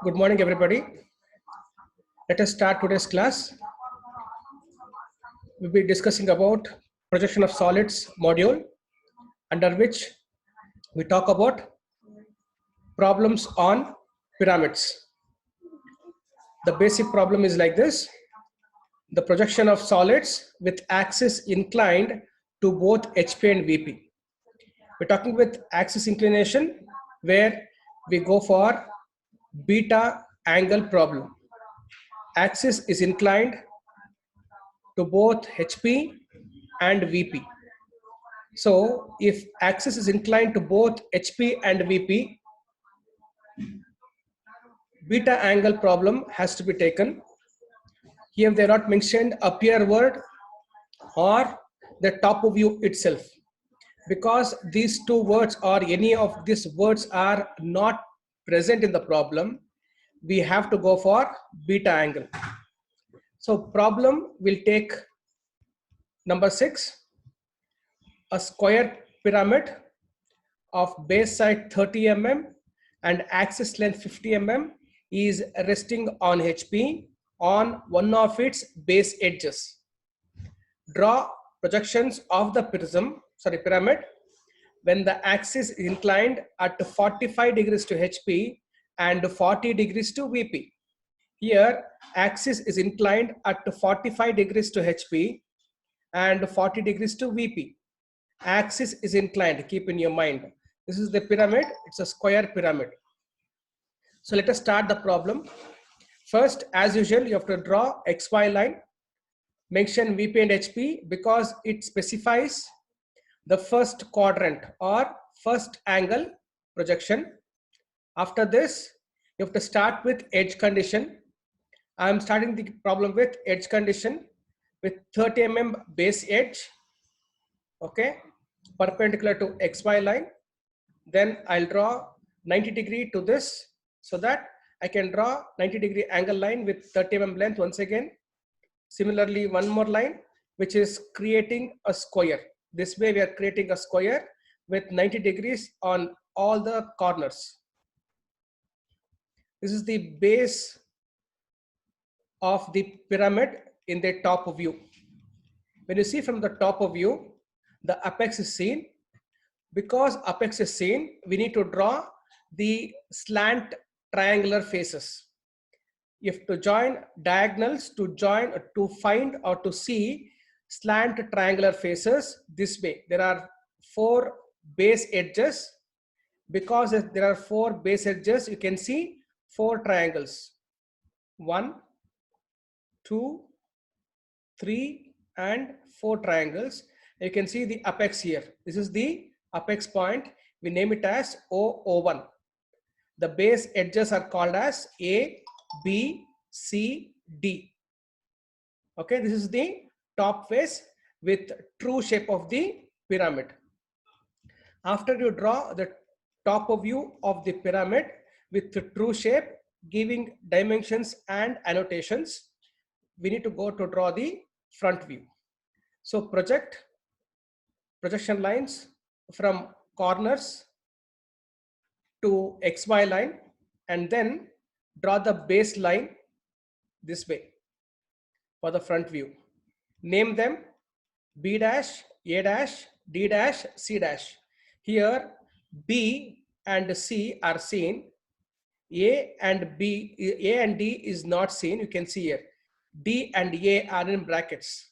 Good morning, everybody. Let us start today's class. We'll be discussing about projection of solids module, under which we talk about problems on pyramids. The basic problem is like this: the projection of solids with axis inclined to both HP and VP. We're talking with axis inclination where we go for beta angle problem. Axis is inclined to both HP and VP. So if axis is inclined to both HP and VP, beta angle problem has to be taken. Here they are not mentioned a peer word or the top view itself, because these two words or any of these words are not present in the problem. We have to go for beta angle. So problem will take number 6, a square pyramid of base side 30 mm and axis length 50 mm is resting on HP on one of its base edges. Draw projections of the pyramid when the axis is inclined at 45 degrees to HP and 40 degrees to VP. Here axis is inclined at 45 degrees to HP and 40 degrees to VP. Axis is inclined, keep in your mind. This is the pyramid, it's a square pyramid. So let us start the problem. First, as usual, you have to draw XY line, mention VP and HP because it specifies the first quadrant or first angle projection. After this, you have to start with edge condition. I am starting the problem with edge condition with 30 mm base edge, okay, perpendicular to XY line. Then I'll draw 90 degree to this so that I can draw 90 degree angle line with 30 mm length once again. Similarly, one more line which is creating a square. This way we are creating a square with 90 degrees on all the corners. This is the base of the pyramid in the top view. When you see from the top view, the apex is seen. Because apex is seen, we need to draw the slant triangular faces. You have to join diagonals to find or to see slant triangular faces this way. There are 4 base edges. Because there are 4 base edges, you can see 4 triangles. 1, 2, 3 and 4 triangles. You can see the apex here. This is the apex point. We name it as O01. The base edges are called as A, B, C, D. Okay, this is the top face with true shape of the pyramid. After you draw the top view of the pyramid with the true shape, giving dimensions and annotations, we need to go to draw the front view. So projection lines from corners to XY line and then draw the base line this way for the front view. Name them B dash, A dash, D dash, C dash. Here B and C are seen. A and D is not seen. You can see here. D and A are in brackets.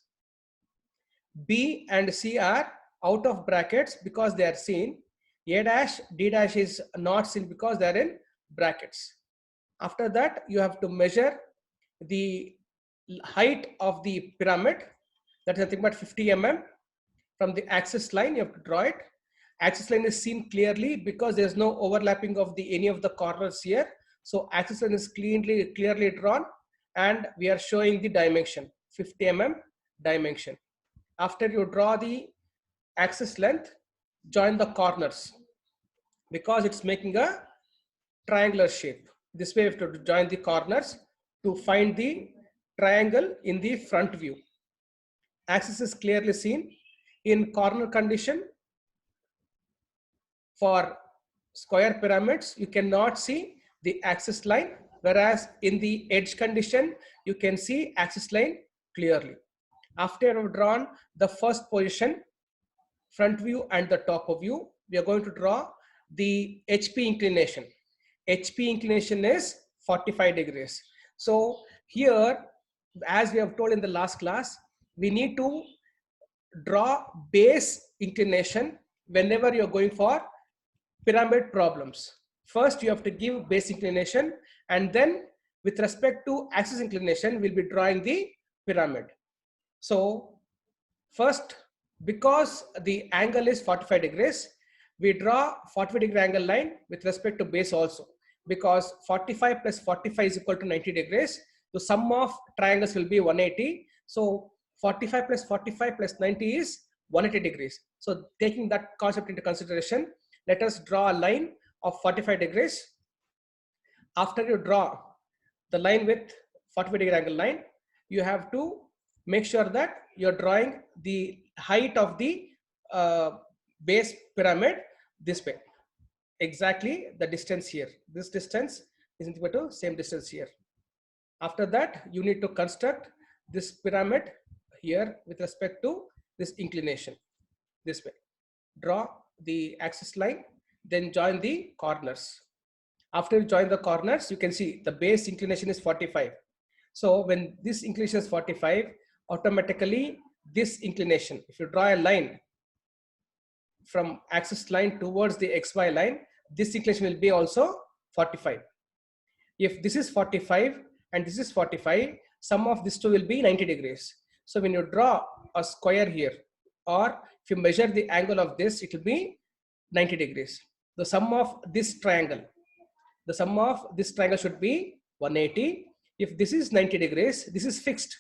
B and C are out of brackets because they are seen. A dash, D dash is not seen because they are in brackets. After that, you have to measure the height of the pyramid. That is nothing but 50 mm. From the axis line, you have to draw it. Axis line is seen clearly because there is no overlapping of any of the corners here. So axis line is clearly drawn and we are showing the dimension, 50 mm dimension. After you draw the axis length, join the corners because it's making a triangular shape. This way you have to join the corners to find the triangle in the front view. Axis is clearly seen. In corner condition, for square pyramids, you cannot see the axis line, whereas in the edge condition, you can see axis line clearly. After you have drawn the first position, front view and the top of view, we are going to draw the HP inclination. HP inclination is 45 degrees. So here, as we have told in the last class, we need to draw base inclination whenever you're going for pyramid problems. First, you have to give base inclination, and then with respect to axis inclination, we'll be drawing the pyramid. So first, because the angle is 45 degrees, we draw 45 degree angle line with respect to base also, because 45 plus 45 is equal to 90 degrees. The sum of triangles will be 180. So 45 plus 45 plus 90 is 180 degrees. So taking that concept into consideration, let us draw a line of 45 degrees. After you draw the line with 45 degree angle line, you have to make sure that you're drawing the height of the base pyramid this way. Exactly the distance here. This distance is equal to same distance here. After that, you need to construct this pyramid here with respect to this inclination this way. Draw the axis line, then join the corners. After you join the corners, you can see the base inclination is 45. So when this inclination is 45, automatically this inclination, if you draw a line from axis line towards the XY line, this inclination will be also 45. If this is 45 and this is 45, sum of these two will be 90 degrees. So when you draw a square here, or if you measure the angle of this, it will be 90 degrees. The sum of this triangle should be 180. If this is 90 degrees, this is fixed.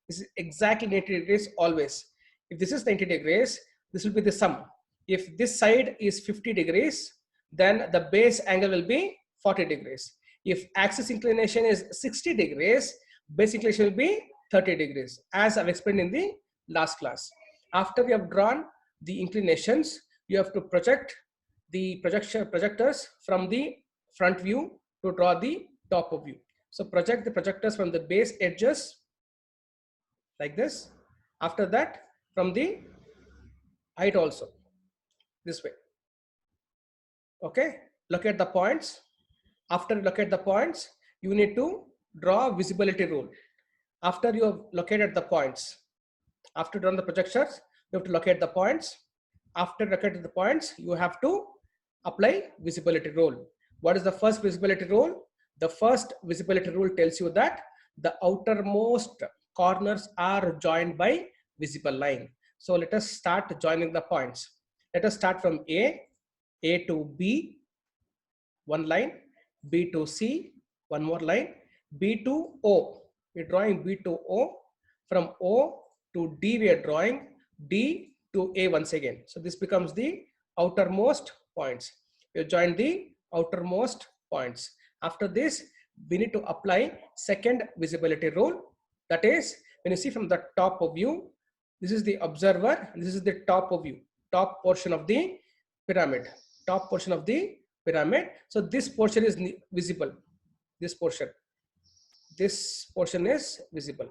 This is exactly 90 degrees always. If this is 90 degrees, this will be the sum. If this side is 50 degrees, then the base angle will be 40 degrees. If axis inclination is 60 degrees, base inclination will be 30 degrees, as I've explained in the last class. After we have drawn the inclinations, you have to project the projectors from the front view to draw the top of view. So project the projectors from the base edges like this. After that, from the height also this way. Okay, locate the points. After you locate the points, you need to draw visibility rule. After you have located the points, after drawing the projections, you have to locate the points. After locating the points, you have to apply visibility rule. What is the first visibility rule? The first visibility rule tells you that the outermost corners are joined by visible line. So let us start joining the points. Let us start from A to B, one line, B to C, one more line, B to O. We're drawing B to O. From O to D, we are drawing D to A once again. So this becomes the outermost points. We join the outermost points. After this, we need to apply second visibility rule. That is, when you see from the top of view, this is the observer, and this is the top of view, top portion of the pyramid, top portion of the pyramid. So this portion is visible. This portion is visible.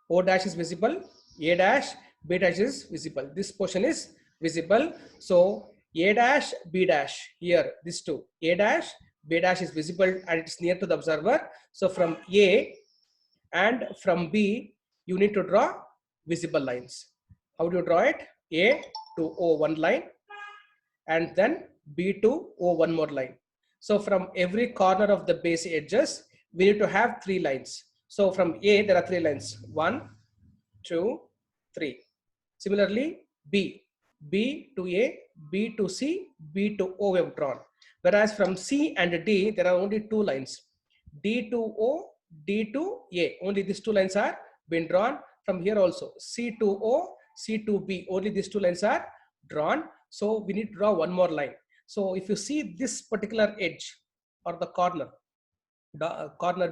O dash is visible, A dash, B dash is visible. This portion is visible. So A dash, B dash, here, these two, A dash, B dash is visible and it's near to the observer. So from A and from B, you need to draw visible lines. How do you draw it? A to O, one line, and then B to O, one more line. So from every corner of the base edges, we need to have 3 lines. So from A, there are 3 lines, 1, 2, 3. Similarly, B to A, B to C, B to O we have drawn. Whereas from C and D, there are only 2 lines, D to O, D to A. Only these 2 lines are been drawn. From here also, C to O, C to B, only these 2 lines are drawn. So we need to draw one more line. So if you see this particular edge or the corner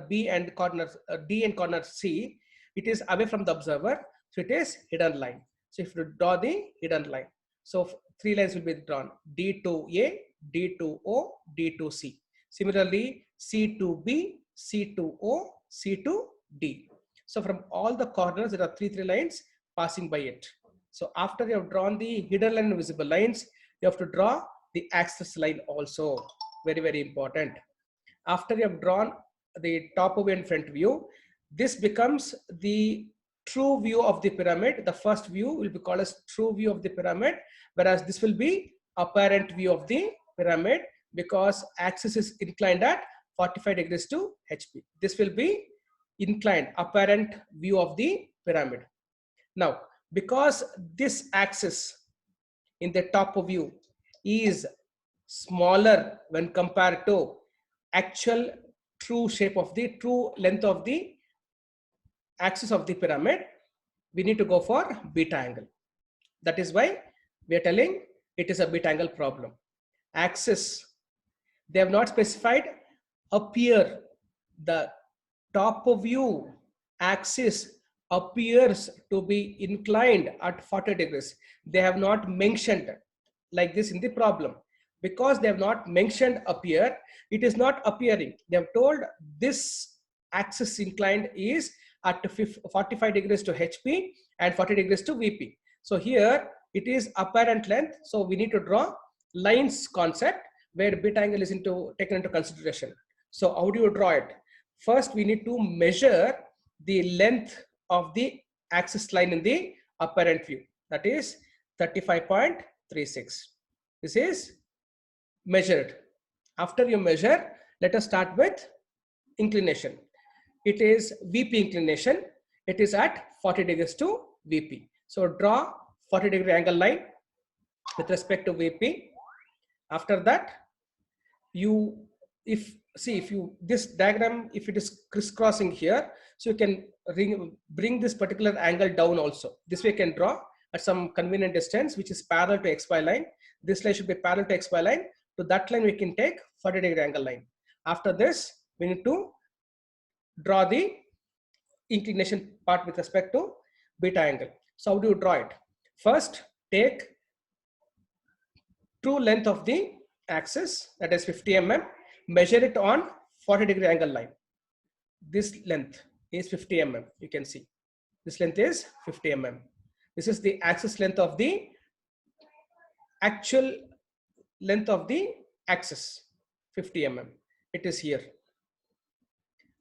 B and corner D and corner C, it is away from the observer. So it is hidden line. So if you draw the hidden line, so three lines will be drawn: D to A, D to O, D to C. Similarly, C to B, C to O, C to D. So from all the corners, there are three lines passing by it. So after you have drawn the hidden line and visible lines, you have to draw the axis line also. Very, very important. After you have drawn the top view and front view, this becomes the true view of the pyramid. The first view will be called as true view of the pyramid, whereas this will be apparent view of the pyramid because axis is inclined at 45 degrees to HP. This will be inclined apparent view of the pyramid. Now, because this axis in the top view is smaller when compared to actual true shape of the true length of the axis of the pyramid, we need to go for beta angle. That is why we are telling it is a beta angle problem. Axis, they have not specified appear. The top view axis appears to be inclined at 40 degrees. They have not mentioned like this in the problem. Because they have not mentioned appear, it is not appearing. They have told this axis inclined is at 45 degrees to HP and 40 degrees to VP. So here it is apparent length. So we need to draw lines concept where beta angle is taken into consideration. So how do you draw it? First, we need to measure the length of the axis line in the apparent view. That is 35.36. This is measured. After you measure, let us start with inclination. It is VP inclination. It is at 40 degrees to VP. So draw 40 degree angle line with respect to VP. After that, this diagram, if it is crisscrossing here, so you can bring this particular angle down also. This way you can draw at some convenient distance, which is parallel to XY line. This line should be parallel to XY line. To that line, we can take 40 degree angle line. After this, we need to draw the inclination part with respect to beta angle. So how do you draw it? First, take true length of the axis, that is 50 mm, measure it on 40 degree angle line. This length is 50 mm. You can see this length is 50 mm. This is the axis length of the actual length of the axis, 50 mm. It is here.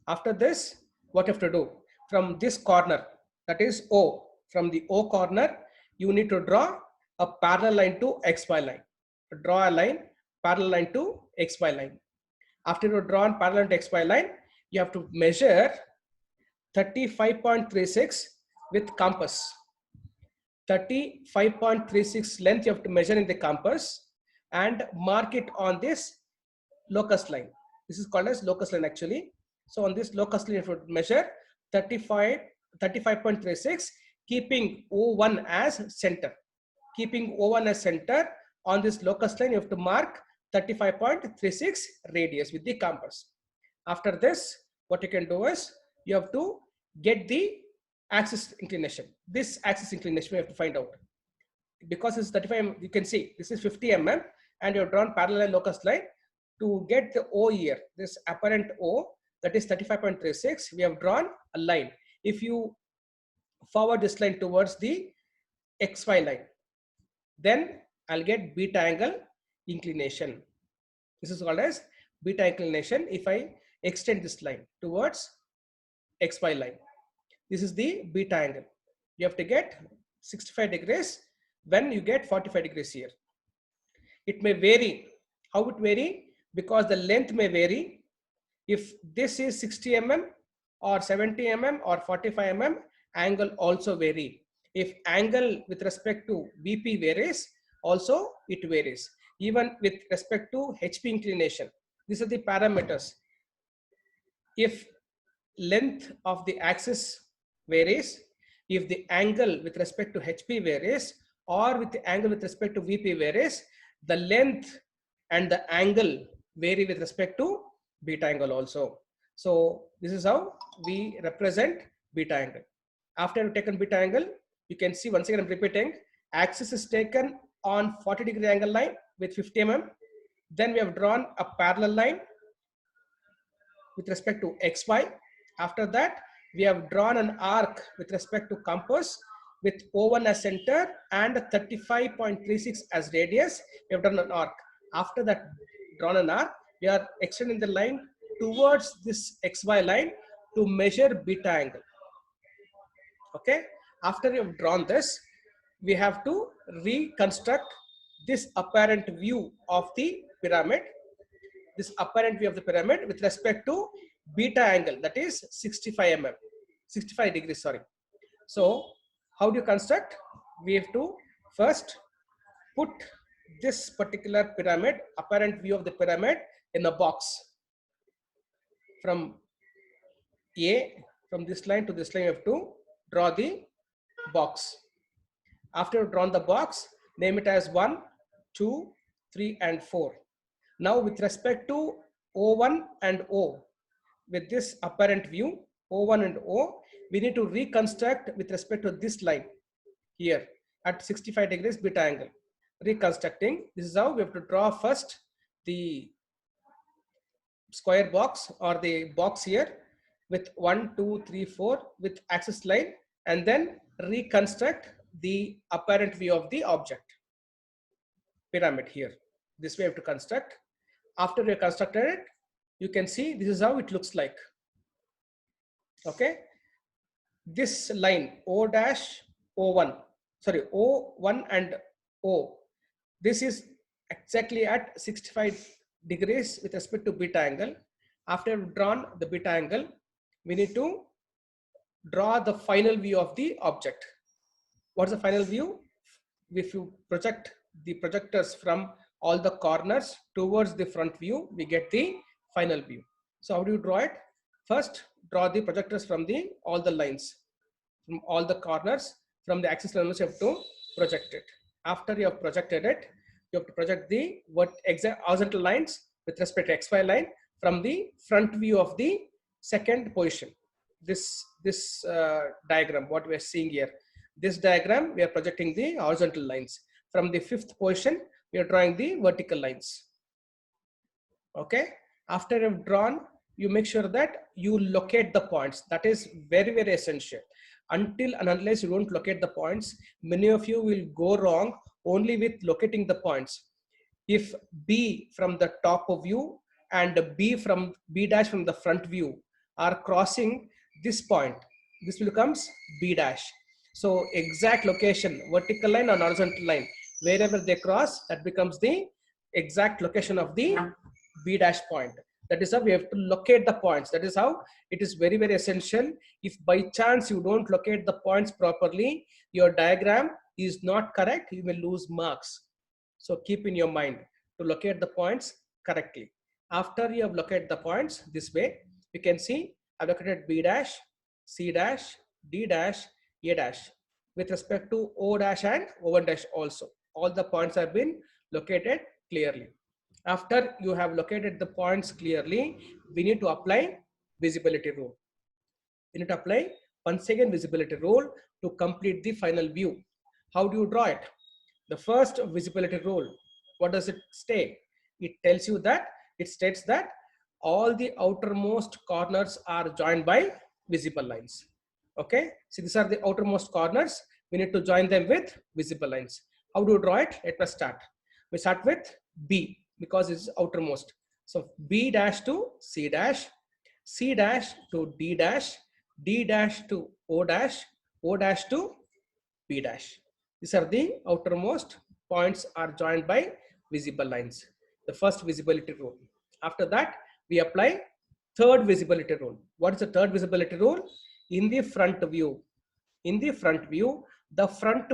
After this, what you have to do? From this corner, that is O, from the O corner, you need to draw a parallel line to XY line. Draw a line, parallel line to XY line. After you draw a parallel to XY line, you have to measure 35.36 with compass. 35.36 length you have to measure in the compass and mark it on this locus line. This is called as locus line actually. So on this locus line you have to measure 35.36, keeping O1 as center. Keeping O1 as center, on this locus line you have to mark 35.36 radius with the compass. After this, what you can do is you have to get the axis inclination. This axis inclination we have to find out. Because it's 35, you can see this is 50 mm and you have drawn parallel locus line. To get the O here, this apparent O, that is 35.36, we have drawn a line. If you forward this line towards the XY line, then I'll get beta angle inclination. This is called as beta inclination if I extend this line towards XY line. This is the beta angle. You have to get 65 degrees when you get 45 degrees here. It may vary. How it vary? Because the length may vary. If this is 60 mm or 70 mm or 45 mm, angle also vary. If angle with respect to VP varies, also it varies. Even with respect to HP inclination, these are the parameters. If length of the axis varies, if the angle with respect to HP varies, or with the angle with respect to VP varies, the length and the angle vary with respect to beta angle also. So this is how we represent beta angle. After you've taken beta angle, you can see once again I'm repeating, axis is taken on 40-degree angle line with 50 mm. Then we have drawn a parallel line with respect to XY. After that, we have drawn an arc with respect to compass with O1 as center and 35.36 as radius. We have done an arc. After that, drawn an arc, we are extending the line towards this XY line to measure beta angle. Okay. After you have drawn this, we have to reconstruct this apparent view of the pyramid. This apparent view of the pyramid with respect to beta angle, that is 65 mm, 65 degrees, sorry. So how do you construct? We have to first put this particular pyramid, apparent view of the pyramid, in a box. From A, from this line to this line, you have to draw the box. After you've drawn the box, name it as 1, 2, 3, and 4. Now with respect to O1 and O, with this apparent view, O1 and O, we need to reconstruct with respect to this line here at 65 degrees beta angle. Reconstructing, this is how we have to draw first the square box or the box here with 1, 2, 3, 4 with axis line, and then reconstruct the apparent view of the object pyramid here. This way we have to construct. After we have constructed it, you can see this is how it looks like. Okay, this line O dash O1, sorry, O1 and O, this is exactly at 65 degrees with respect to beta angle. After we've drawn the beta angle, we need to draw the final view of the object. What's the final view? If you project the projectors from all the corners towards the front view, we get the final view. So how do you draw it? First, draw the projectors from the all the lines, from all the corners, from the axis lines. You have to project it. After you have projected it, you have to project the exact horizontal lines with respect to XY line from the front view of the second position. This diagram, what we are seeing here, this diagram, we are projecting the horizontal lines. From the fifth position, we are drawing the vertical lines. Okay. After you've drawn, you make sure that you locate the points. That is very, very essential. Until and unless you don't locate the points, many of you will go wrong only with locating the points. If B from the top of view and B dash from the front view are crossing this point, this will becomes B dash. So exact location, vertical line or horizontal line, wherever they cross, that becomes the exact location of the B dash point. That is how we have to locate the points. That is how it is very, very essential. If by chance you don't locate the points properly, your diagram is not correct, you will lose marks. So keep in your mind to locate the points correctly. After you have located the points this way, you can see I've located B dash, C dash, D dash, A dash with respect to O dash and O1 dash also. All the points have been located clearly. After you have located the points clearly, we need to apply visibility rule. We need to apply once again visibility rule to complete the final view. How do you draw it? The first visibility rule, what does it state? It tells you that, it states that all the outermost corners are joined by visible lines. Okay, so these are the outermost corners. We need to join them with visible lines. How do you draw it? Let us start. We start with B because it's outermost. So B dash to C dash, C dash to D dash, D dash to O dash, O dash to B dash. These are the outermost points are joined by visible lines. The first visibility rule. After that, we apply third visibility rule. What is the third visibility rule? In the front view, the front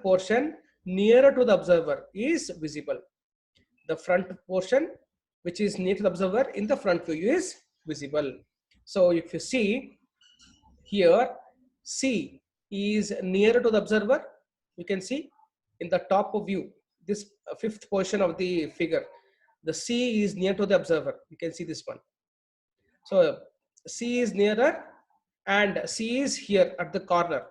portion nearer to the observer is visible. The front portion which is near to the observer in the front view is visible. So if you see here, C is nearer to the observer. You can see in the top of view, this fifth portion of the figure, the C is near to the observer. You can see this one. So C is nearer and C is here at the corner.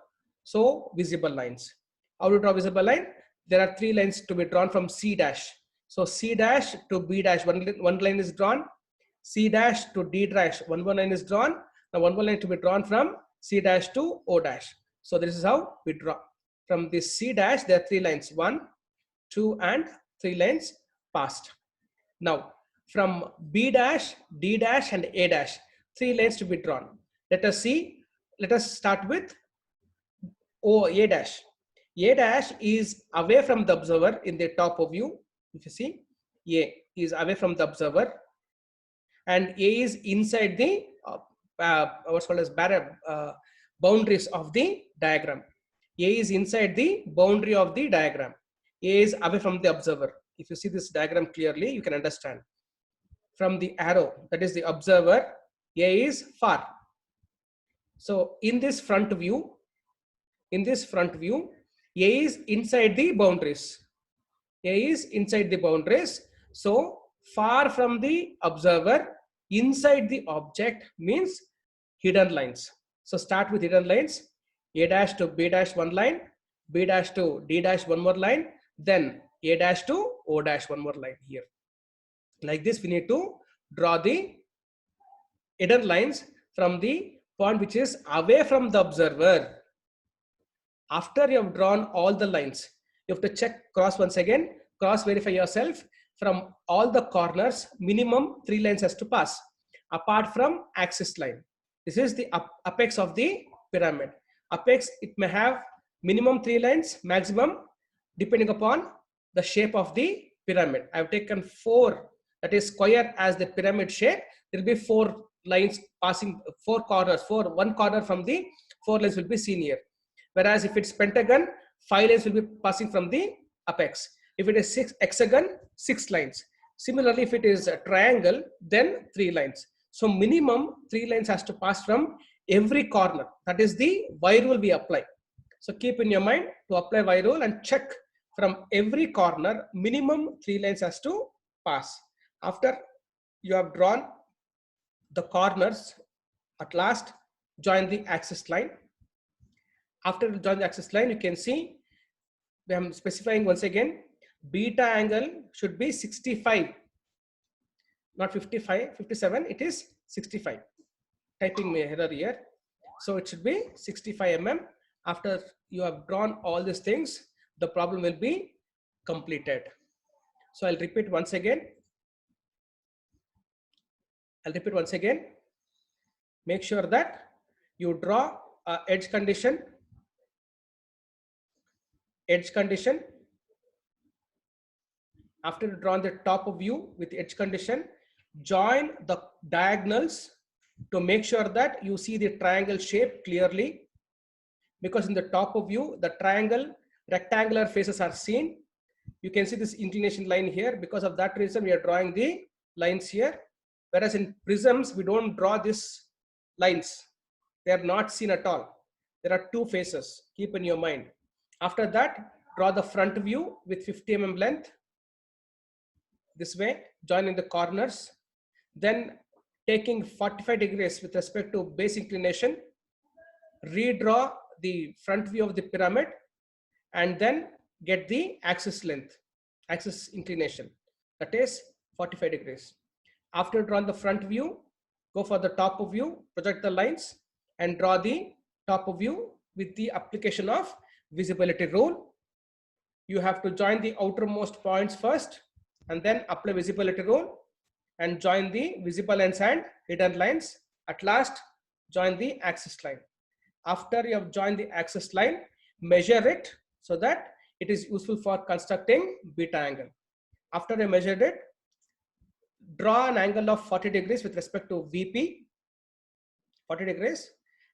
So visible lines. How to draw visible line? There are 3 lines to be drawn from C dash. So C dash to B dash, one line is drawn. C dash to D dash, one more line is drawn. Now one more line to be drawn from C dash to O dash. So this is how we draw. From this C dash, there are 3 lines, 1, 2, and 3 lines passed. Now from B dash, D dash, and A dash, 3 lines to be drawn. Let us see. Let us start with A dash. A dash is away from the observer in the top of view. If you see, A is away from the observer, and A is inside the what's called as boundaries of the diagram. A is inside the boundary of the diagram. A is away from the observer. If you see this diagram clearly, you can understand. From the arrow, that is the observer, A is far. So in this front view, A is inside the boundaries. A is inside the boundaries. So far from the observer, inside the object means hidden lines. So start with hidden lines. A dash to B dash, one line. B dash to D dash, one more line. Then A dash to O dash, one more line here. Like this, we need to draw the hidden lines from the point which is away from the observer. After you have drawn all the lines, you have to check cross once again, cross verify yourself. From all the corners, minimum 3 lines has to pass, apart from axis line. This is the apex of the pyramid. Apex, it may have minimum 3 lines, maximum, depending upon the shape of the pyramid. I have taken 4, that is square as the pyramid shape. There will be 4 lines passing, 4 corners, one corner from the 4 lines will be seen here. Whereas if it's pentagon, 5 lines will be passing from the apex. If it is hexagon, 6 lines. Similarly, if it is a triangle, then 3 lines. So minimum 3 lines has to pass from every corner. That is the Y rule we apply. So keep in your mind to apply Y rule and check from every corner, minimum 3 lines has to pass. After you have drawn the corners, at last join the axis line. After you join the axis line, you can see I am specifying once again, beta angle should be 65, not 55, 57, it is 65. Typing my error here. So it should be 65 mm. After you have drawn all these things, the problem will be completed. So I'll repeat once again. Make sure that you draw a edge condition. After you draw the top of view with edge condition, join the diagonals to make sure that you see the triangle shape clearly. Because in the top of view, the rectangular faces are seen. You can see this inclination line here. Because of that reason, we are drawing the lines here. Whereas in prisms, we don't draw these lines. They are not seen at all. There are 2 faces. Keep in your mind. After that, draw the front view with 50 mm length. This way, joining the corners. Then taking 45 degrees with respect to base inclination, redraw the front view of the pyramid, and then get the axis length, axis inclination, that is 45 degrees. After drawing the front view, go for the top of view, project the lines, and draw the top of view with the application of visibility rule. You have to join the outermost points first, and then apply visibility rule, and join the visible lines and hidden lines. At last, join the axis line. After you have joined the axis line, measure it so that it is useful for constructing beta angle. After you measured it, draw an angle of 40 degrees with respect to VP, 40 degrees,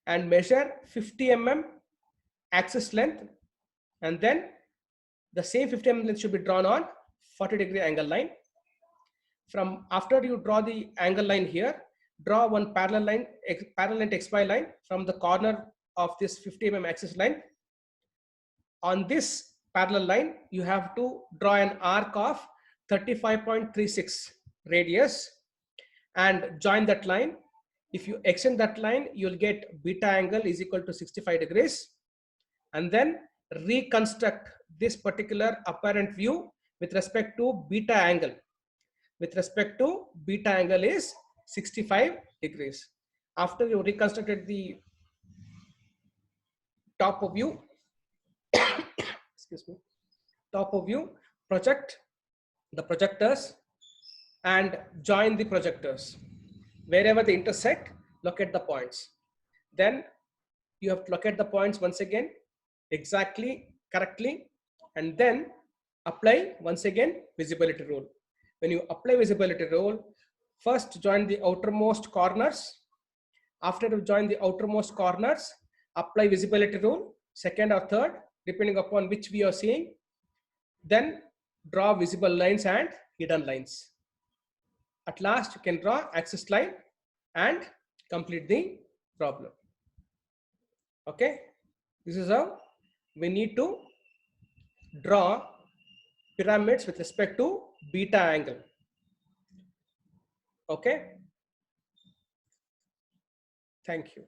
and measure 50 mm axis length, and then the same 50 mm length should be drawn on 40 degree angle line. From after you draw the angle line here, draw one parallel line, parallel XY line from the corner of this 50 mm axis line. On this parallel line, you have to draw an arc of 35.36 radius and join that line. If you extend that line, you'll get beta angle is equal to 65 degrees. And then reconstruct this particular apparent view with respect to beta angle. With respect to beta angle is 65 degrees. After you reconstructed the top of view, excuse me, top of view, project the projectors and join the projectors. Wherever they intersect, locate the points. Then you have to locate the points once again, exactly, correctly, and then apply once again visibility rule. When you apply visibility rule, first join the outermost corners. After you join the outermost corners, apply visibility rule, second or third, depending upon which we are seeing. Then draw visible lines and hidden lines. At last, you can draw axis line and complete the problem. Okay, this is how we need to draw pyramids with respect to beta angle. Okay, thank you.